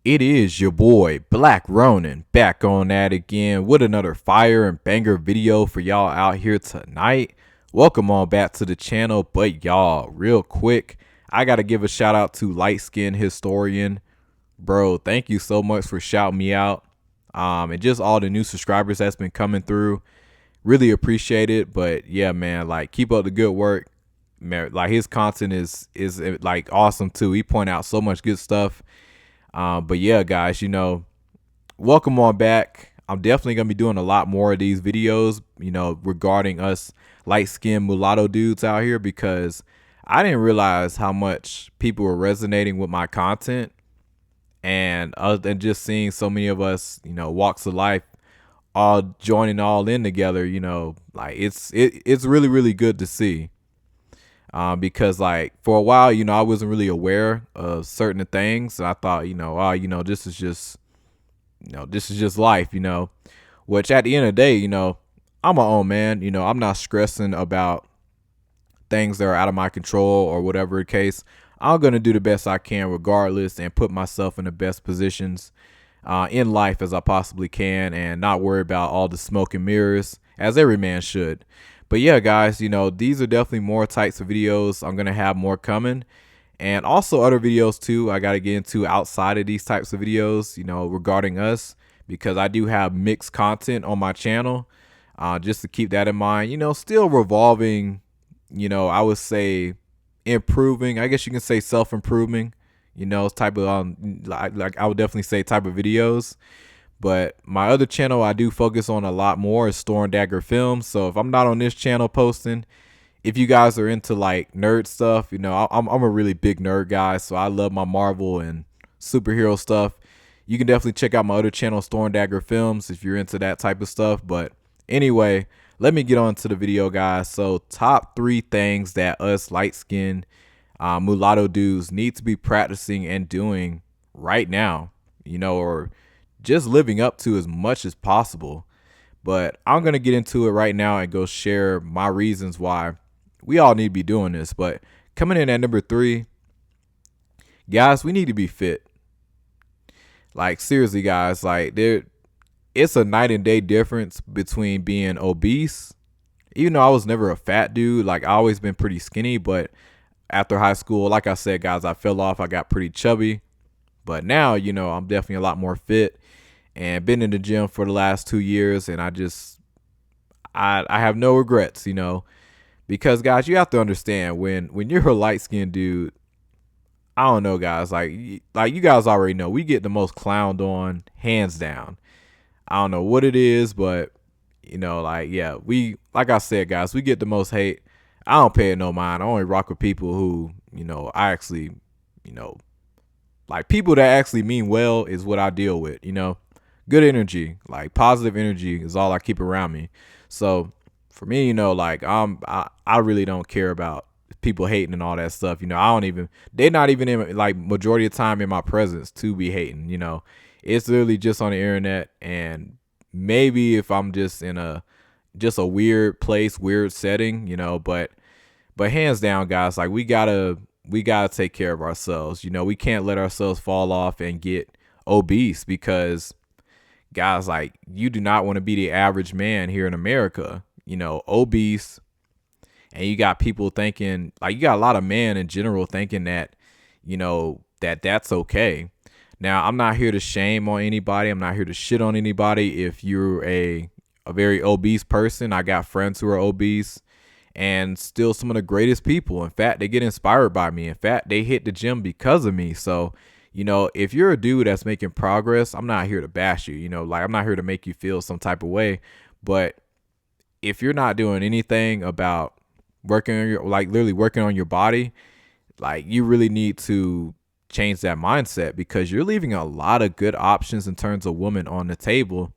It is your boy Black Ronin back on that again with another fire and banger video for y'all out here tonight. Welcome on back to the channel, but y'all, real quick, I gotta give a shout out to Light Skin Historian. Bro, thank you so much for shouting me out. And just all the new subscribers that's been coming through. Really appreciate it. But yeah, man, like keep up the good work. Man, like his content is like awesome too. He point out so much good stuff. But yeah, guys, welcome on back. I'm definitely gonna be doing a lot more of these videos, regarding us light skinned mulatto dudes out here because I didn't realize how much people were resonating with my content, and other than just seeing so many of us, walks of life all joining all in together, like it's really really good to see. Because like for a while, I wasn't really aware of certain things. And I thought, this is just, this is just life, which at the end of the day, I'm my own man. I'm not stressing about things that are out of my control or whatever the case. I'm going to do the best I can regardless and put myself in the best positions in life as I possibly can and not worry about all the smoke and mirrors as every man should. But yeah, guys, these are definitely more types of videos. I'm going to have more coming and also other videos too. I got to get into outside of these types of videos, regarding us, because I do have mixed content on my channel. Just to keep that in mind, still revolving, I would say improving, I guess you can say self-improving, type of like I would definitely say type of videos. But my other channel I do focus on a lot more is Dagger films. So if I'm not on this channel posting, if you guys are into like nerd stuff, I'm a really big nerd guy, so I love my Marvel and superhero stuff. You can definitely check out my other channel, Dagger films, if you're into that type of stuff. But anyway, let me get on to the video, guys. So top 3 things that us light-skinned mulatto dudes need to be practicing and doing right now, or just living up to as much as possible. But I'm going to get into it right now and go share my reasons why we all need to be doing this. But coming in at number 3, guys, we need to be fit. Like seriously, guys, like it's a night and day difference between being obese. Even though I was never a fat dude, like I always been pretty skinny, but after high school, like I said, guys, I fell off. I got pretty chubby. But now, I'm definitely a lot more fit and been in the gym for the last 2 years, and I have no regrets, because guys, you have to understand when you're a light-skinned dude, I don't know, guys, like you guys already know, we get the most clowned on hands down. I don't know what it is, but like yeah, like I said, guys, we get the most hate. I don't pay it no mind. I only rock with people who, I actually, like people that actually mean well is what I deal with, good energy, like positive energy is all I keep around me. So for me, like I really don't care about people hating and all that stuff. I don't even, they're not even in like majority of the time in my presence to be hating, it's literally just on the internet. And maybe if I'm just in a weird place, weird setting, but hands down, guys, like we gotta take care of ourselves. We can't let ourselves fall off and get obese because guys, like you do not want to be the average man here in America, obese. And you got people thinking, like you got a lot of men in general thinking that, that's okay. Now, I'm not here to shame on anybody. I'm not here to shit on anybody. If you're a very obese person, I got friends who are obese and still some of the greatest people. In fact, they get inspired by me. In fact, they hit the gym because of me. So, if you're a dude that's making progress, I'm not here to bash you, like I'm not here to make you feel some type of way. But if you're not doing anything about working on your, like literally working on your body, like you really need to change that mindset because you're leaving a lot of good options in terms of women on the table.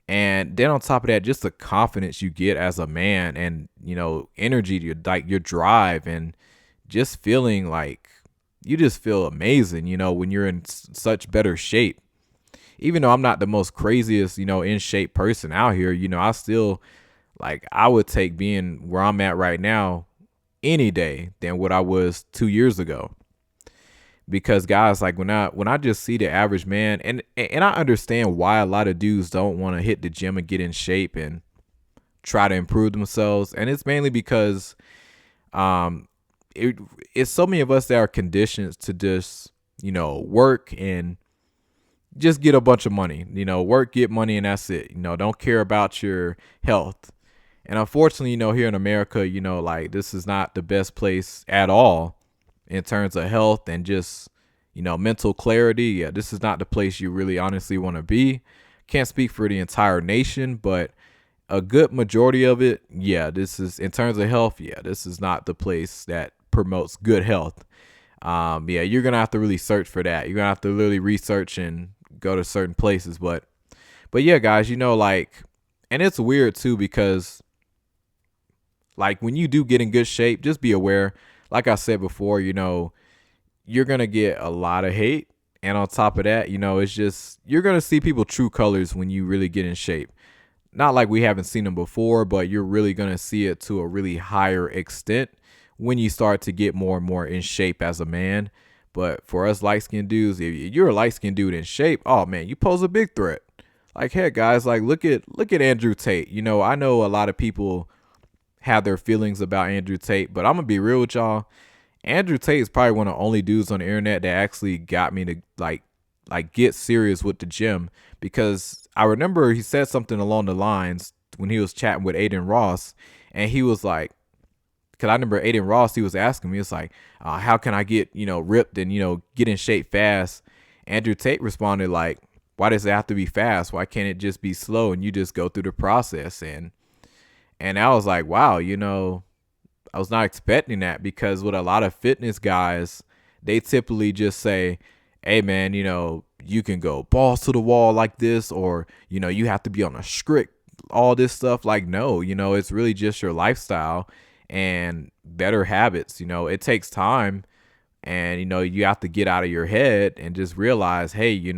And then on top of that, just the confidence you get as a man and, energy, your drive and just feeling like you just feel amazing, when you're in such better shape. Even though I'm not the most craziest, in shape person out here, I still like I would take being where I'm at right now any day than what I was 2 years ago. because guys, like when I just see the average man, and I understand why a lot of dudes don't want to hit the gym and get in shape and try to improve themselves, and it's mainly because um it, it's so many of us that are conditioned to just work and just get a bunch of money, work, get money, and that's it. Don't care about your health. And unfortunately, here in America, like this is not the best place at all in terms of health and just, mental clarity. Yeah, this is not the place you really honestly want to be. Can't speak for the entire nation, but a good majority of it, yeah, this is in terms of health. Yeah, this is not the place that promotes good health. Yeah, you're gonna have to really search for that. You're gonna have to really research and go to certain places. But yeah, guys, like, and it's weird too because like when you do get in good shape, just be aware. Like I said before, you're gonna get a lot of hate, and on top of that, it's just you're gonna see people true colors when you really get in shape. Not like we haven't seen them before, but you're really gonna see it to a really higher extent when you start to get more and more in shape as a man. But for us light skinned dudes, if you're a light skinned dude in shape, oh man, you pose a big threat. Like, hey guys, like look at Andrew Tate. I know a lot of people have their feelings about Andrew Tate, but I'm gonna be real with y'all. Andrew Tate is probably one of the only dudes on the internet that actually got me to like get serious with the gym, because I remember he said something along the lines when he was chatting with Aiden Ross, and he was like, because I remember Aiden Ross, he was asking me, it's like, how can I get ripped and get in shape fast? Andrew Tate responded like, why does it have to be fast? Why can't it just be slow and you just go through the process? And I was like, wow, I was not expecting that, because with a lot of fitness guys, they typically just say, hey man, you can go balls to the wall like this, or you have to be on a script, all this stuff. Like, no, it's really just your lifestyle and better habits. It takes time, and you have to get out of your head and just realize, hey,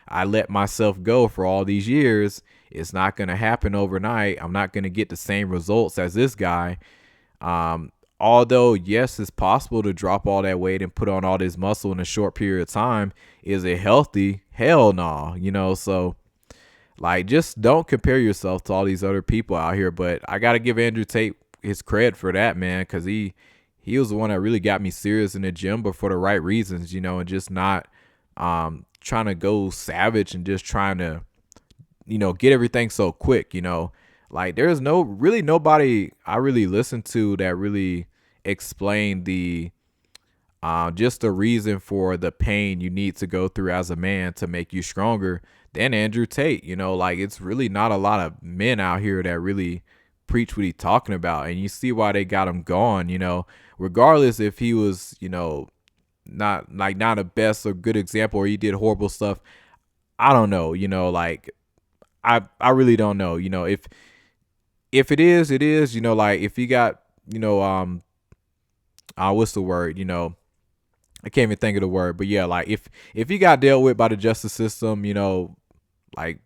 I let myself go for all these years. It's not going to happen overnight. I'm not going to get the same results as this guy. Although, yes, it's possible to drop all that weight and put on all this muscle in a short period of time. Is it healthy? Hell no. So like, just don't compare yourself to all these other people out here. But I got to give Andrew Tate his credit for that, man, because he was the one that really got me serious in the gym, but for the right reasons, and just not trying to go savage and just trying to get everything so quick. Like, there's nobody I really listened to that really explained the just the reason for the pain you need to go through as a man to make you stronger than Andrew Tate. Like, it's really not a lot of men out here that really preach what he's talking about, and you see why they got him gone. Regardless if he was not a best or good example, or he did horrible stuff. I don't know. Like, I really don't know. If it is, it is. Like, if he got what's the word? I can't even think of the word, but yeah, like, if he got dealt with by the justice system, like,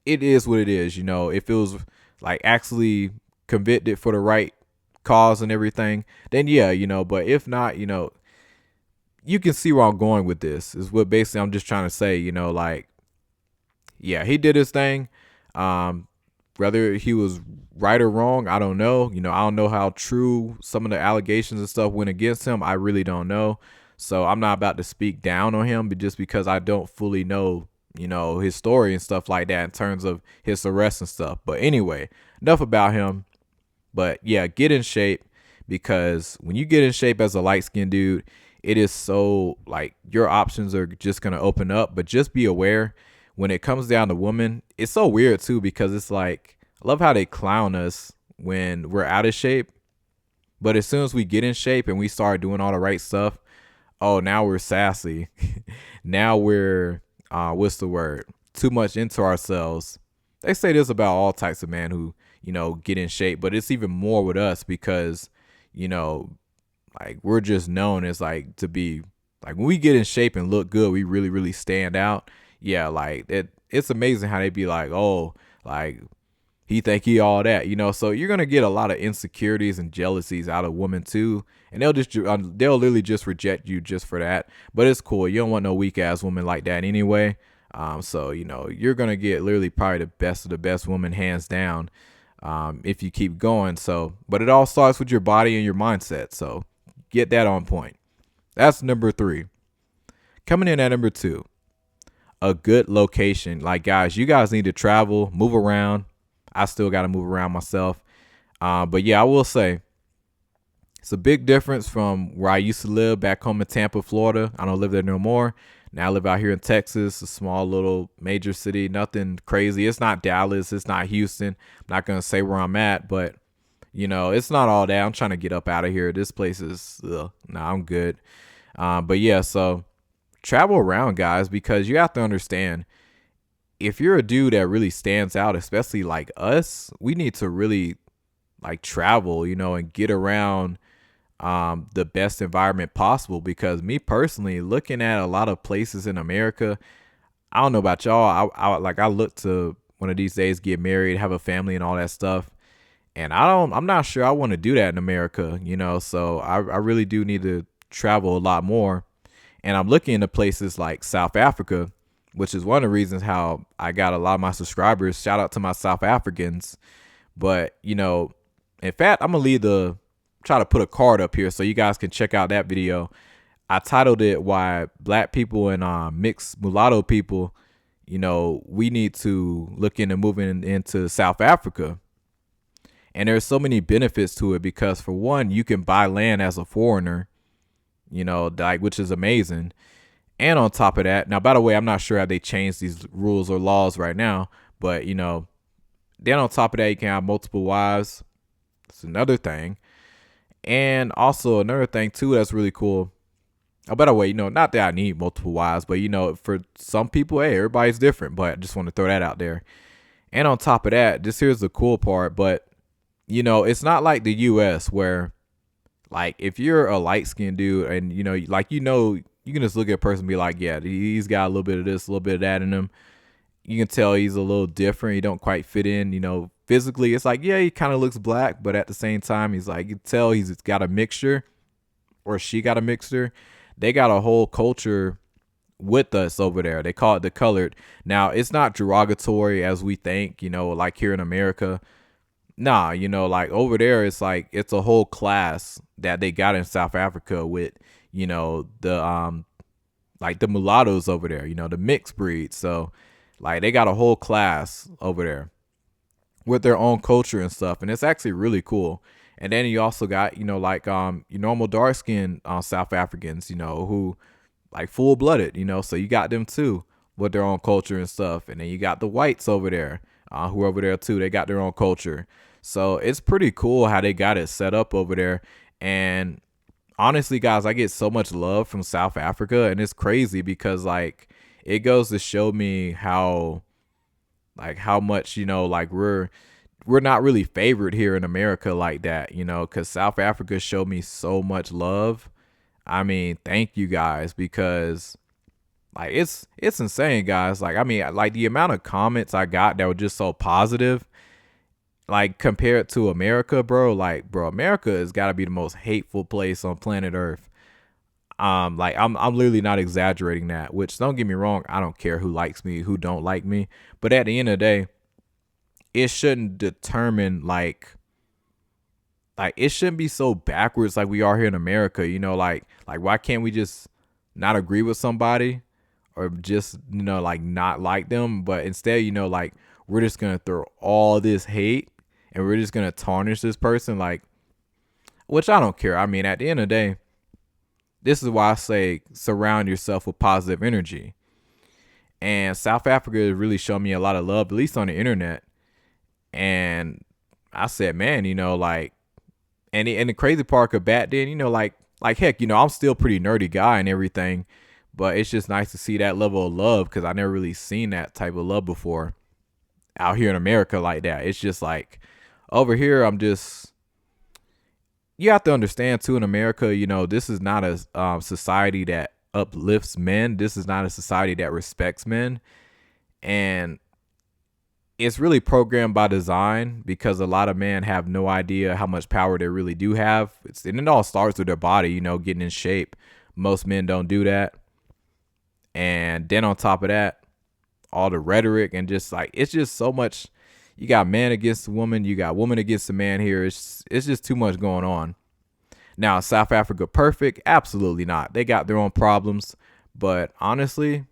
it is what it is. If it was like actually convicted for the right cause and everything, then yeah, but if not, you can see where I'm going with this, is what basically I'm just trying to say. Like, yeah, he did his thing. Whether he was right or wrong, I don't know. I don't know how true some of the allegations and stuff went against him. I really don't know. So I'm not about to speak down on him, but just because I don't fully know, his story and stuff like that in terms of his arrest and stuff. But anyway, enough about him. But yeah, get in shape, because when you get in shape as a light skinned dude, it is so, like, your options are just going to open up. But just be aware when it comes down to women. It's so weird too, because it's like, I love how they clown us when we're out of shape, but as soon as we get in shape and we start doing all the right stuff, oh, now we're sassy. Now we're what's the word? Too much into ourselves. They say this about all types of men who, get in shape, but it's even more with us because, like, we're just known as, like, to be, like, when we get in shape and look good, we really, really stand out. Yeah, like, it's amazing how they be like, oh, like, He think he all that, so you're gonna get a lot of insecurities and jealousies out of women too, and they'll literally just reject you just for that. But it's cool. You don't want no weak ass woman like that anyway. So you're gonna get literally probably the best of the best woman hands down, if you keep going. So, but it all starts with your body and your mindset. So get that on point. That's number 3. Coming in at number 2, a good location. Like, guys, you guys need to travel, move around. I still got to move around myself. But yeah, I will say it's a big difference from where I used to live back home in Tampa, Florida. I don't live there no more. Now I live out here in Texas, a small little major city, nothing crazy. It's not Dallas. It's not Houston. I'm not going to say where I'm at, but it's not all that. I'm trying to get up out of here. This place is, I'm good. But yeah, so travel around, guys, because you have to understand, if you're a dude that really stands out, especially like us, we need to really like travel, and get around the best environment possible. Because me personally, looking at a lot of places in America, I don't know about y'all. I look to one of these days get married, have a family, and all that stuff. And I'm not sure I want to do that in America, So I really do need to travel a lot more. And I'm looking into places like South Africa, which is one of the reasons how I got a lot of my subscribers. Shout out to my South Africans. But, in fact, I'm going to try to put a card up here so you guys can check out that video. I titled it "Why Black People and Mixed Mulatto People, we need to look into moving into South Africa." And there's so many benefits to it because, for one, you can buy land as a foreigner, which is amazing. And on top of that, now, by the way, I'm not sure how they changed these rules or laws right now, but, then on top of that, you can have multiple wives. It's another thing. And also another thing, too, that's really cool. Oh, by the way, not that I need multiple wives, but, for some people, hey, everybody's different, but I just want to throw that out there. And on top of that, this here's the cool part, but, it's not like the U.S. where, like, if you're a light-skinned dude and, you can just look at a person and be like, yeah, he's got a little bit of this, a little bit of that in him. You can tell he's a little different. He don't quite fit in, physically. It's like, yeah, he kind of looks black, but at the same time, he's like, you can tell he's got a mixture, or she got a mixture. They got a whole culture with us over there. They call it the colored. Now, it's not derogatory as we think, like here in America. Nah, like over there, it's like, it's a whole class that they got in South Africa with, the like the mulattoes over there, the mixed breed. So like they got a whole class over there with their own culture and stuff, and it's actually really cool. And then you also got, like your normal dark skinned South Africans, who like full blooded, so you got them too with their own culture and stuff. And then you got the whites over there, who are over there too. They got their own culture. So it's pretty cool how they got it set up over there. And honestly, guys, I get so much love from South Africa, and it's crazy because like it goes to show me how much, like we're not really favored here in America like that, because South Africa showed me so much love. I mean, thank you guys, because like it's insane, guys. Like, I mean, like the amount of comments I got that were just so positive, like compared to America, bro. Like, bro, America has got to be the most hateful place on planet Earth. Like I'm literally not exaggerating that, which, don't get me wrong, I don't care who likes me, who don't like me, but at the end of the day, it shouldn't determine like it shouldn't be so backwards like we are here in America, like why can't we just not agree with somebody, or just, like not like them, but instead, like we're just going to throw all this hate and we're just going to tarnish this person, like, which I don't care. I mean, at the end of the day, this is why I say surround yourself with positive energy. And South Africa has really shown me a lot of love, at least on the internet. And I said, man, like, and the crazy part of back then, like heck, I'm still a pretty nerdy guy and everything, but it's just nice to see that level of love, because I never really seen that type of love before out here in America like that. It's just like over here, you have to understand too, in America, this is not a society that uplifts men. This is not a society that respects men. And it's really programmed by design because a lot of men have no idea how much power they really do have. And it all starts with their body, getting in shape. Most men don't do that. And then on top of that, all the rhetoric and just like it's just so much. You got man against woman, you got woman against the man here. It's just too much going on. Now, South Africa perfect? Absolutely not. They got their own problems, but honestly,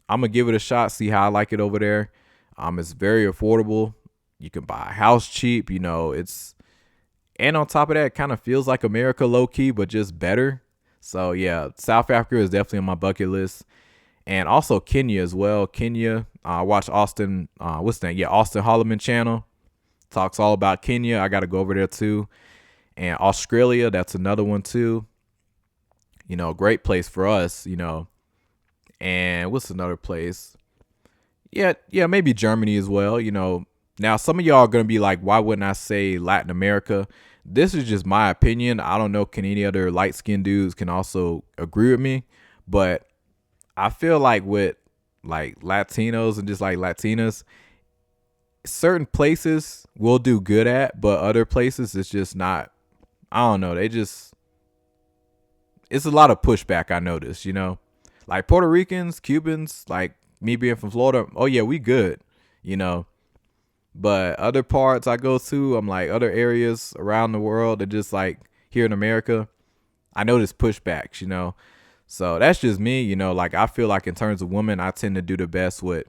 I'm gonna give it a shot. See how I like it over there. It's very affordable. You can buy a house cheap. And on top of that, it kind of feels like America low key, but just better. So yeah, South Africa is definitely on my bucket list, and also Kenya as well. Kenya, I watch Austin. What's that? Yeah, Austin Holloman channel talks all about Kenya. I got to go over there too. And Australia, that's another one too. Great place for us. And what's another place? Yeah, maybe Germany as well. Now some of y'all are gonna be like, why wouldn't I say Latin America? This is just my opinion. I don't know. Can any other light skinned dudes can also agree with me? But I feel like with like Latinos and just like Latinas, certain places will do good at, but other places it's just not. I don't know. It's a lot of pushback. I noticed. Like Puerto Ricans, Cubans, like me being from Florida. Oh yeah, we good. You know, but other parts I go to, I'm like other areas around the world, and just like here in America, I notice pushbacks. So that's just me. Like I feel like in terms of women, I tend to do the best with.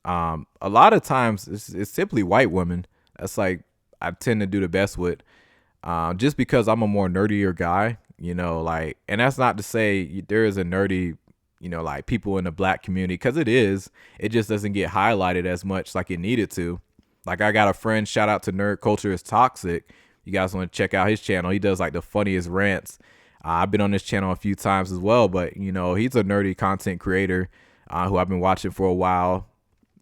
A lot of times it's simply white women. That's like I tend to do the best with. Just because I'm a more nerdier guy, like, and that's not to say there is a nerdy, like people in the black community, because it just doesn't get highlighted as much like it needed to. Like I got a friend, shout out to Nerd Culture is Toxic. You guys want to check out his channel. He does like the funniest rants. I've been on this channel a few times as well, but he's a nerdy content creator who I've been watching for a while,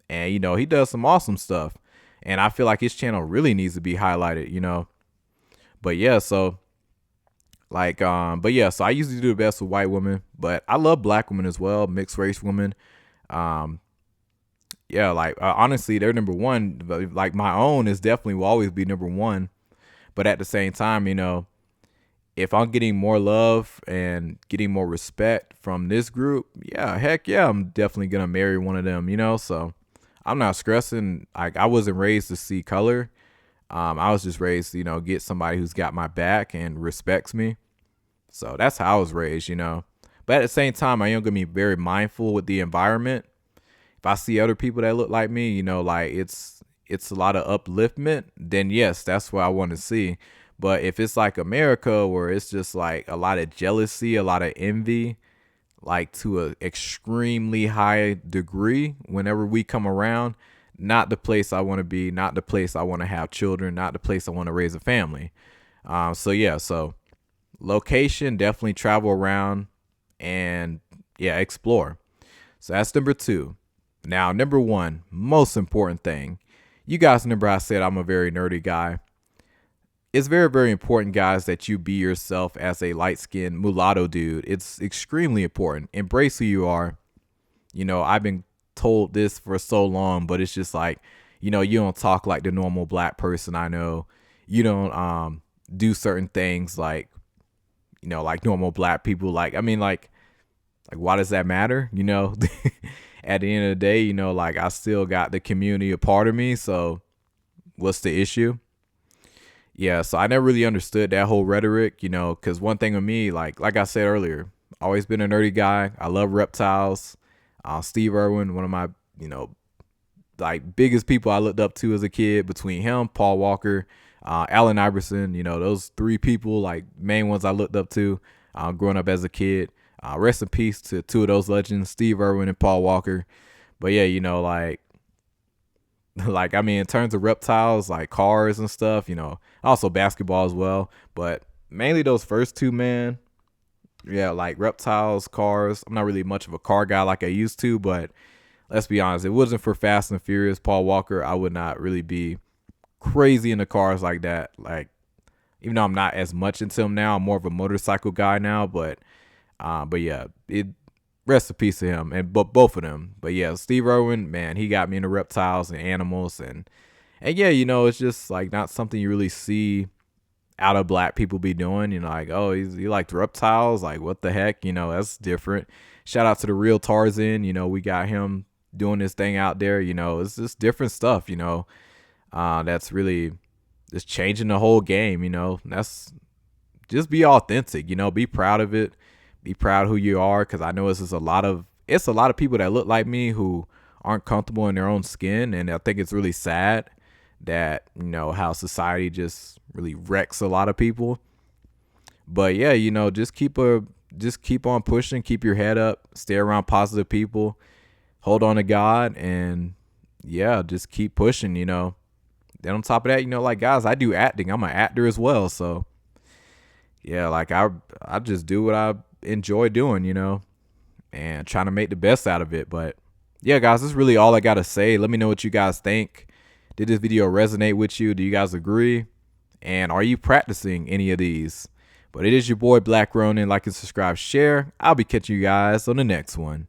and he does some awesome stuff, and I feel like his channel really needs to be highlighted. But yeah, so so I usually do the best with white women, but I love black women as well, mixed race women. Yeah, like honestly, they're number one. But like my own is definitely will always be number one. But at the same time, if I'm getting more love and getting more respect from this group, yeah, heck yeah, I'm definitely gonna marry one of them. So I'm not stressing. Like I wasn't raised to see color. I was just raised, get somebody who's got my back and respects me. So that's how I was raised. But at the same time, I am gonna be very mindful with the environment. If I see other people that look like me, like it's a lot of upliftment, then yes, that's what I want to see. But if it's like America, where it's just like a lot of jealousy, a lot of envy, like to a extremely high degree, whenever we come around, not the place I want to be, not the place I want to have children, not the place I want to raise a family. So location, definitely travel around and yeah, explore. So that's number 2. Now, number 1, most important thing. You guys remember I said I'm a very nerdy guy. It's very, very important, guys, that you be yourself as a light-skinned mulatto dude. It's extremely important. Embrace who you are. I've been told this for so long, but it's just like, you don't talk like the normal black person I know. You don't do certain things like, like normal black people. Like, I mean, like why does that matter? At the end of the day, like I still got the community a part of me. So what's the issue? Yeah, so I never really understood that whole rhetoric, because one thing with me, like I said earlier, always been a nerdy guy. I love reptiles. Steve Irwin, one of my, like biggest people I looked up to as a kid. Between him, Paul Walker, Allen Iverson, those 3 people, like main ones I looked up to growing up as a kid. Rest in peace to 2 of those legends, Steve Irwin and Paul Walker. But yeah, like I mean, in terms of reptiles, like cars and stuff, also basketball as well, but mainly those first 2, man. Yeah, like reptiles, cars. I'm not really much of a car guy like I used to, but let's be honest, it wasn't for Fast and Furious, Paul Walker, I would not really be crazy into cars like that. Like, even though I'm not as much into them now, I'm more of a motorcycle guy now, but yeah, rest in peace to him, and but both of them. But yeah, Steve Irwin, man, he got me into reptiles and animals, and yeah, it's just like not something you really see out of black people be doing. Like, oh, he liked reptiles, like what the heck, that's different. Shout out to the real Tarzan, we got him doing this thing out there. It's just different stuff, that's really just changing the whole game. That's just be authentic, be proud of it, be proud of who you are, because I know it's a lot of people that look like me who aren't comfortable in their own skin, and I think it's really sad that how society just really wrecks a lot of people. But yeah, just keep on pushing, keep your head up, stay around positive people, hold on to God, and yeah, just keep pushing. Then on top of that, like, guys, I do acting, I'm an actor as well, so yeah, like I just do what I enjoy doing, and trying to make the best out of it. But yeah, guys, that's really all I gotta say. Let me know what you guys think. Did this video resonate with you? Do you guys agree? And are you practicing any of these? But it is your boy Black Ronin. Like and subscribe, share. I'll be catching you guys on the next one.